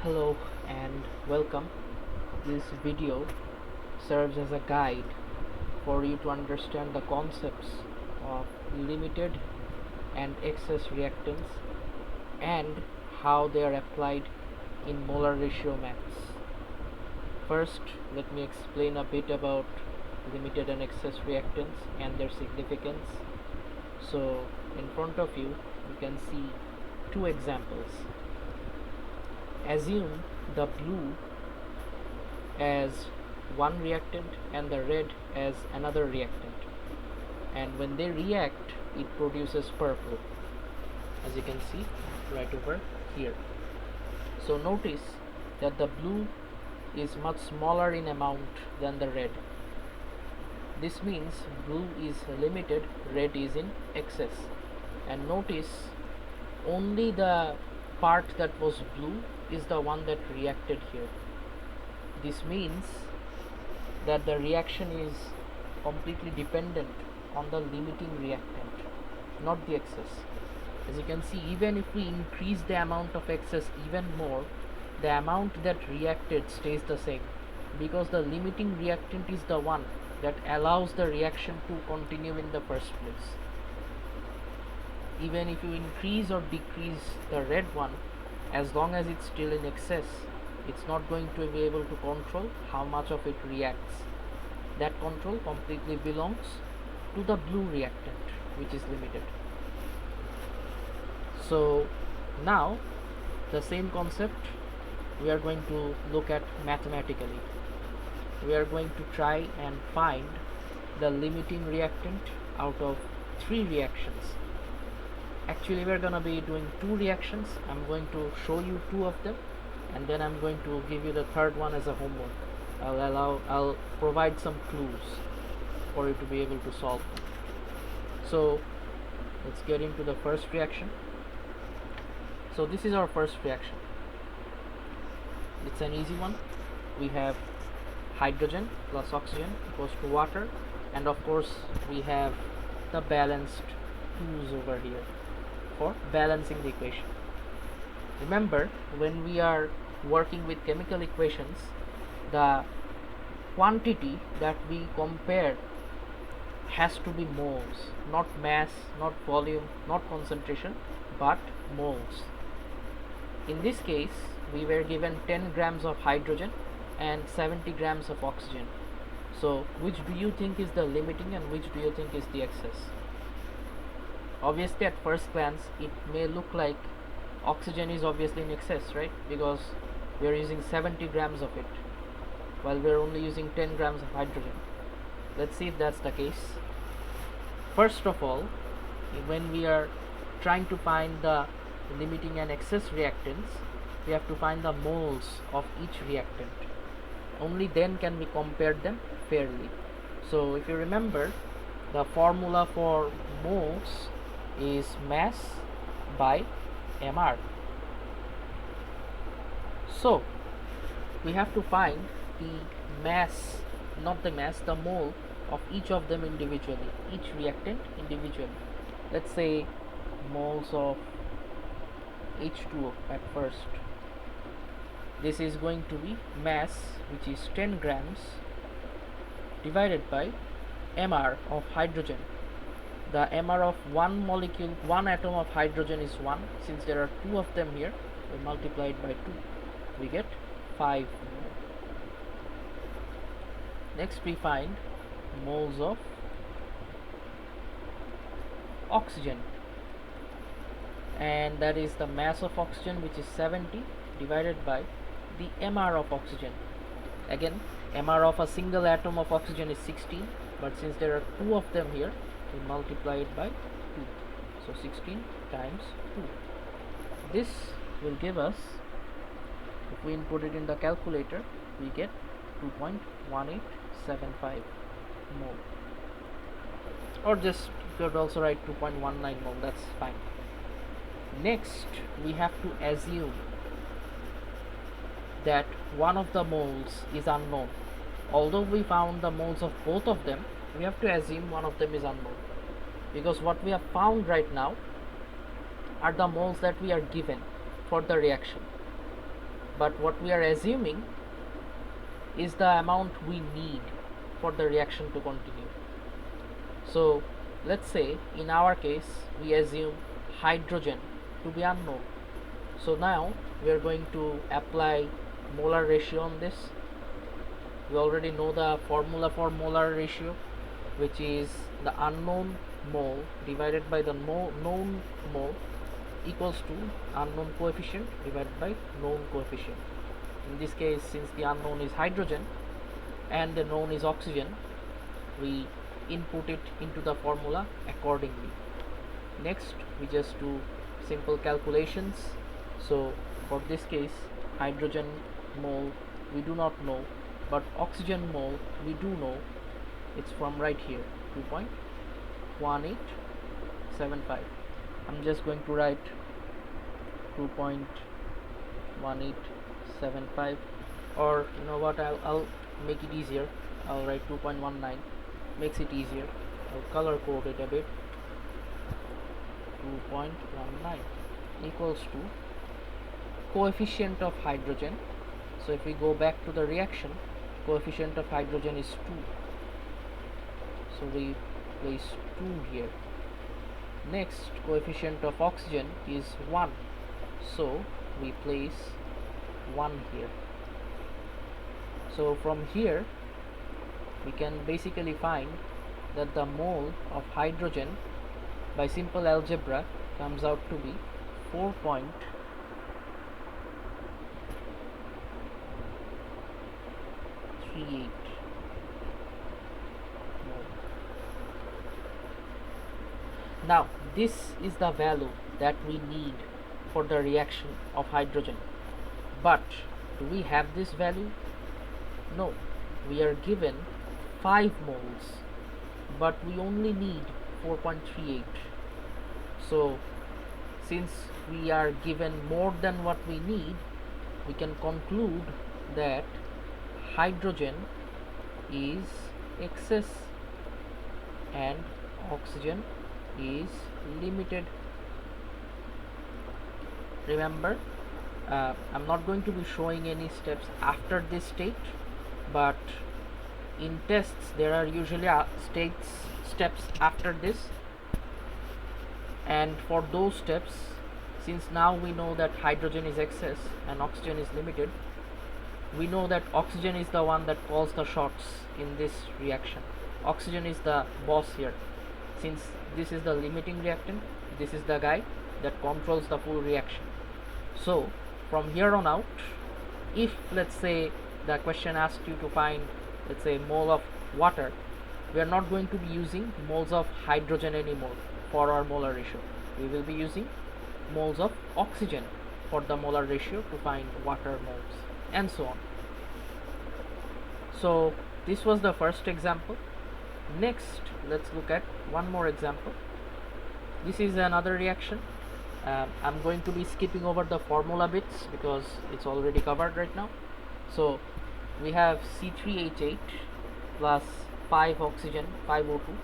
Hello and welcome. This video serves as a guide for you to understand the concepts of limited and excess reactants and how they are applied in molar ratio maths. First, let me explain a bit about limited and excess reactants and their significance. So, in front of you, you can see two examples. Assume the blue as one reactant and the red as another reactant, and when they react it produces purple, as you can see right over here. So notice that the blue is much smaller in amount than the red. This means blue is limited, red is in excess. And notice only the part that was blue is the one that reacted here. This means that the reaction is completely dependent on the limiting reactant, not the excess. As you can see, even if we increase the amount of excess even more, the amount that reacted stays the same, because the limiting reactant is the one that allows the reaction to continue in the first place. Even if you increase or decrease the red one, as long as it's still in excess, it's not going to be able to control how much of it reacts. That control completely belongs to the blue reactant, which is limited. So now the same concept we are going to look at mathematically. We are going to try and find the limiting reactant out of three reactions. Actually, we're going to be doing two reactions. I'm going to show you two of them, and then I'm going to give you the third one as a homework. I'll provide some clues for you to be able to solve them. So let's get into the first reaction. So this is our first reaction. It's an easy one. We have hydrogen plus oxygen equals to water, and of course we have the balanced 2's over here for balancing the equation. Remember, when we are working with chemical equations, the quantity that we compare has to be moles, not mass, not volume, not concentration, but moles. In this case, we were given 10 grams of hydrogen and 70 grams of oxygen. So which do you think is the limiting and which do you think is the excess? Obviously, at first glance it may look like oxygen is obviously in excess, right? Because we are using 70 grams of it while we are only using 10 grams of hydrogen. Let's see if that's the case. First of all, when we are trying to find the limiting and excess reactants, we have to find the moles of each reactant. Only then can we compare them fairly. So if you remember, the formula for moles is mass by mR. So we have to find the mass, not the mass, the mole of each of them individually, each reactant individually. Let's say moles of H2O at first. This is going to be mass, which is 10 grams divided by mR of hydrogen. The mR of one molecule, one atom of hydrogen is 1. Since there are two of them here, we multiply it by 2. We get 5 mole. Next we find moles of oxygen, and that is the mass of oxygen, which is 70 divided by the mR of oxygen. Again, mR of a single atom of oxygen is 16, but since there are two of them here, we multiply it by 2. So 16 times 2. This will give us, if we input it in the calculator, we get 2.1875 mole. Or just, you could also write 2.19 mole, that's fine. Next, we have to assume that one of the moles is unknown. Although we found the moles of both of them, we have to assume one of them is unknown, because what we have found right now are the moles that we are given for the reaction. but what we are assuming is the amount we need for the reaction to continue. So let's say in our case we assume hydrogen to be unknown. So now we are going to apply molar ratio on this. We already know the formula for molar ratio, which is the unknown mole divided by the known mole equals to unknown coefficient divided by known coefficient. In this case, since the unknown is hydrogen and the known is oxygen, we input it into the formula accordingly. Next, we just do simple calculations. So for this case, hydrogen mole we do not know, but oxygen mole we do know. It's from right here, 2.1875. I'm just going to write 2.1875, or you know what, I'll make it easier. I'll write 2.19, makes it easier. I'll color code it a bit. 2.19 equals to coefficient of hydrogen. So if we go back to the reaction, coefficient of hydrogen is 2. So we place 2 here. Next, coefficient of oxygen is 1. So we place 1 here. So from here we can basically find that the mole of hydrogen by simple algebra comes out to be 4.38 mole. Now this is the value that we need for the reaction of hydrogen, but do we have this value? No, we are given 5 moles, but we only need 4.38. So since we are given more than what we need, we can conclude that hydrogen is excess and oxygen is limited. Remember, I'm not going to be showing any steps after this state, but in tests there are usually steps after this, and for those steps, since now we know that hydrogen is excess and oxygen is limited, we know that oxygen is the one that calls the shots in this reaction. Oxygen is the boss here. Since this is the limiting reactant, this is the guy that controls the full reaction. So from here on out, if let's say the question asked you to find, let's say, mole of water, we are not going to be using moles of hydrogen anymore for our molar ratio. We will be using moles of oxygen for the molar ratio to find water moles, and so on. So this was the first example. Next, let's look at one more example. This is another reaction. I'm going to be skipping over the formula bits because it's already covered right now. So we have C3H8 plus 5 oxygen, 5 O2,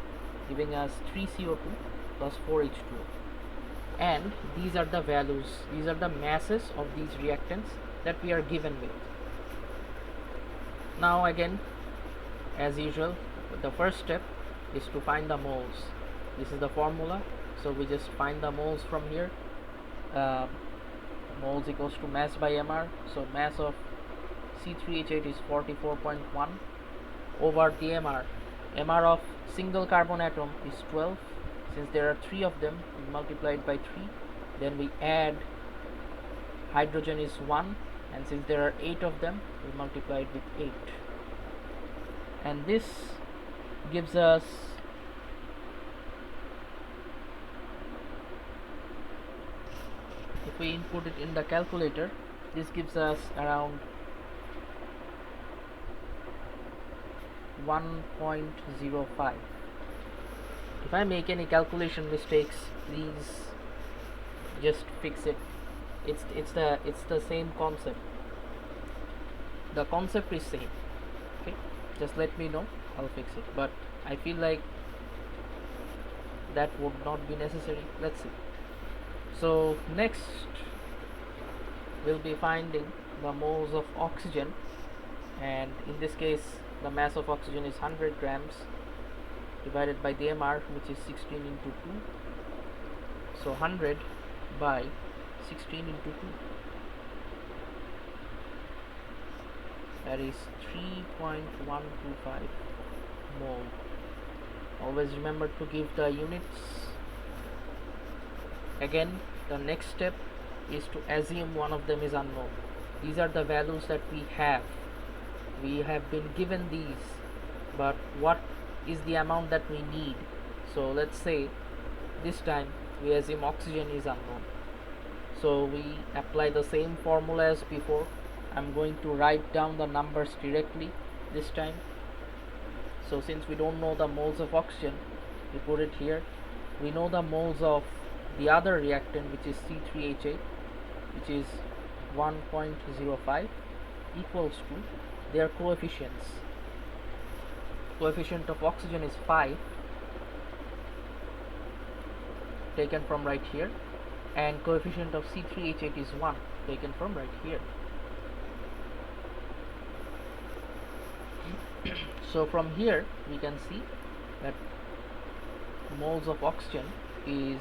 giving us 3 CO2 plus 4 H2O. And these are the values, these are the masses of these reactants that we are given with. Now again, as usual, the first step is to find the moles. This is the formula, so we just find the moles from here. Moles equals to mass by mR, so mass of C3H8 is 44.1 over the mR. mR of single carbon atom is 12. Since there are 3 of them, we multiplied by 3. Then we add hydrogen is 1, and since there are 8 of them, we multiplied with 8. And this gives us if we input it in the calculator, this gives us around 1.05. If I make any calculation mistakes, please just fix it. It's the same concept. The concept is same. Okay, just let me know, I'll fix it, but I feel like that would not be necessary. Let's see. So next we'll be finding the moles of oxygen, and in this case the mass of oxygen is 100 grams divided by the MR, which is 16 into 2. So 100 by 16 into 2, that is 3.125 mole. Always remember to give the units. Again, the next step is to assume one of them is unknown. These are the values that we have. We have been given these, but what is the amount that we need? So let's say this time we assume oxygen is unknown. So we apply the same formula as before. I'm going to write down the numbers directly this time. So since we don't know the moles of oxygen, we put it here. We know the moles of the other reactant, which is C3H8, which is 1.05, equals to their coefficients. Coefficient of oxygen is 5, taken from right here, and coefficient of C3H8 is 1, taken from right here. So from here we can see that moles of oxygen is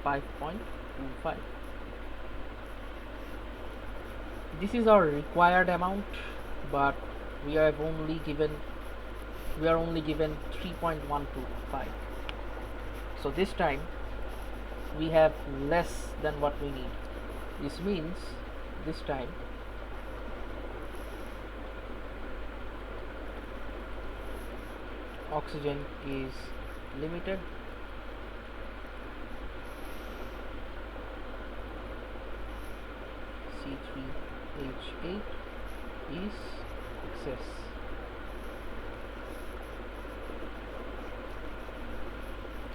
5.25. This is our required amount, but we are only given 3.125. So this time we have less than what we need. This means this time oxygen is limited. C3H8 is excess.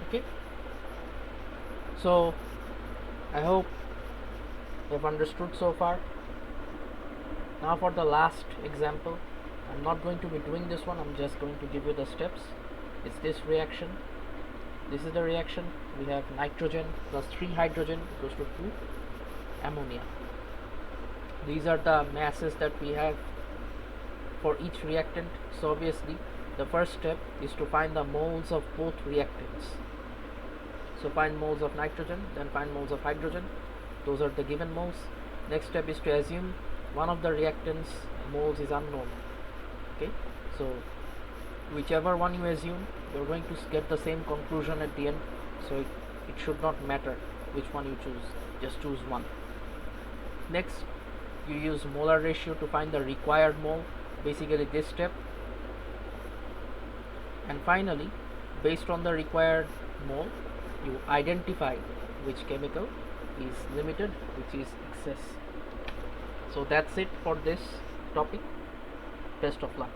Okay, so I hope you have understood so far. Now for the last example, I'm not going to be doing this one, I'm just going to give you the steps. It's this reaction. This is the reaction. We have nitrogen plus 3 hydrogen equals to 2 ammonia. These are the masses that we have for each reactant. So obviously the first step is to find the moles of both reactants. So find moles of nitrogen, then find moles of hydrogen. Those are the given moles. Next step is to assume one of the reactants moles is unknown. Okay, so whichever one you assume, you're going to get the same conclusion at the end. So it should not matter which one you choose, just choose one. Next, you use molar ratio to find the required mole, basically this step. And finally, based on the required mole, you identify which chemical is limited, which is excess. So that's it for this topic. Best of luck.